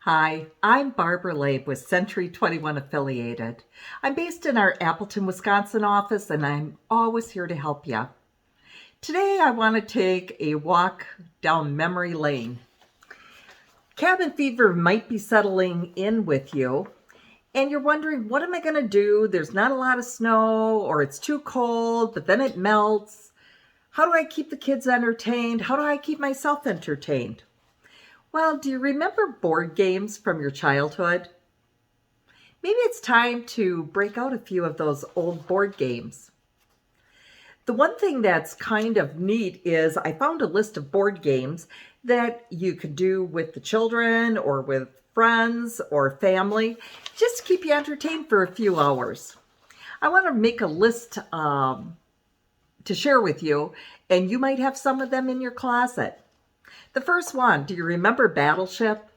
Hi, I'm Barbara Laib with Century 21 Affiliated. I'm based in our Appleton, Wisconsin office, and I'm always here to help you. Today, I want to take a walk down memory lane. Cabin fever might be settling in with you, and you're wondering, what am I going to do? There's not a lot of snow, or it's too cold, but then it melts. How do I keep the kids entertained? How do I keep myself entertained? Well, do you remember board games from your childhood? Maybe it's time to break out a few of those old board games. The one thing that's kind of neat is I found a list of board games that you could do with the children or with friends or family, just to keep you entertained for a few hours. I want to make a list to share with you, and you might have some of them in your closet. The first one, do you remember Battleship?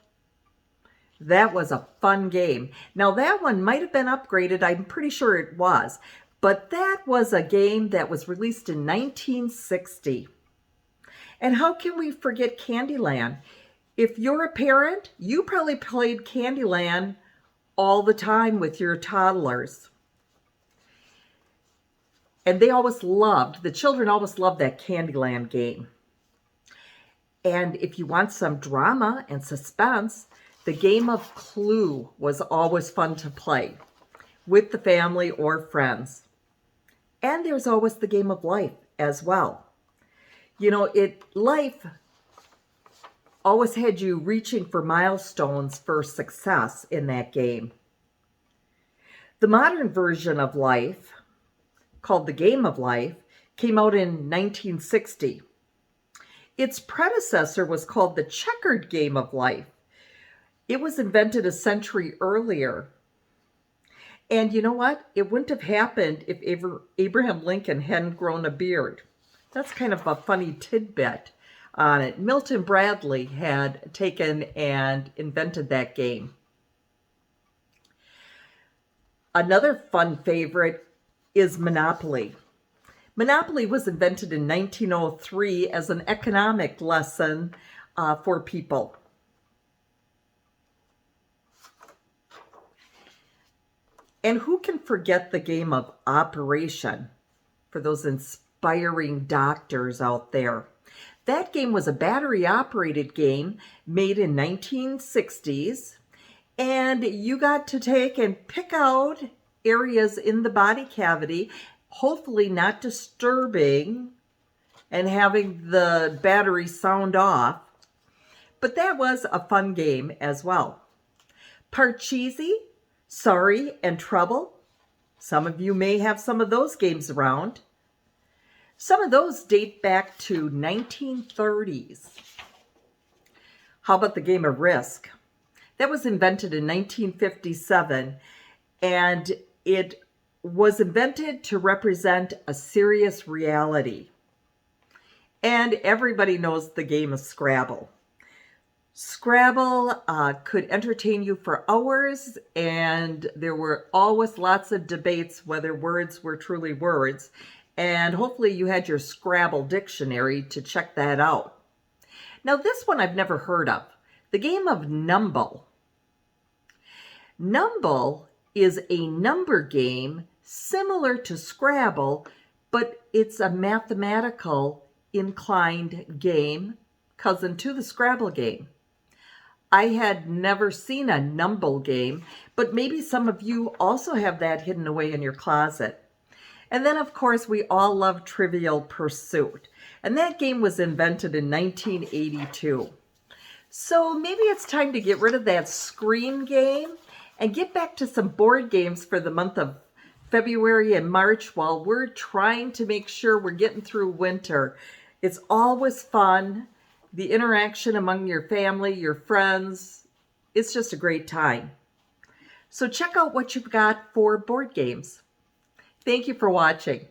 That was a fun game. Now that one might have been upgraded, I'm pretty sure it was, but that was a game that was released in 1960. And how can we forget Candyland? If you're a parent, you probably played Candyland all the time with your toddlers. And the children always loved that Candyland game. And if you want some drama and suspense, the game of Clue was always fun to play with the family or friends. And there's always the game of life as well. You know, life always had you reaching for milestones for success in that game. The modern version of life, called the Game of Life, came out in 1960. Its predecessor was called the Checkered Game of Life. It was invented a century earlier. And you know what? It wouldn't have happened if Abraham Lincoln hadn't grown a beard. That's kind of a funny tidbit on it. Milton Bradley had taken and invented that game. Another fun favorite is Monopoly. Monopoly was invented in 1903 as an economic lesson for people. And who can forget the game of Operation for those inspiring doctors out there? That game was a battery-operated game made in 1960s, and you got to take and pick out areas in the body cavity, hopefully not disturbing and having the battery sound off. But that was a fun game as well. Parcheesi, Sorry, and Trouble. Some of you may have some of those games around. Some of those date back to 1930s. How about the game of Risk? That was invented in 1957, and it was invented to represent a serious reality. And everybody knows the game of Scrabble. Scrabble could entertain you for hours, and there were always lots of debates whether words were truly words. And hopefully you had your Scrabble dictionary to check that out. Now this one I've never heard of. The game of Numble. Numble is a number game similar to Scrabble, but it's a mathematical inclined game, cousin to the Scrabble game. I had never seen a Numble game, but maybe some of you also have that hidden away in your closet. And then, of course, we all love Trivial Pursuit, and that game was invented in 1982. So maybe it's time to get rid of that screen game and get back to some board games for the month of February and March while we're trying to make sure we're getting through winter. It's always fun. The interaction among your family, your friends, it's just a great time. So check out what you've got for board games. Thank you for watching.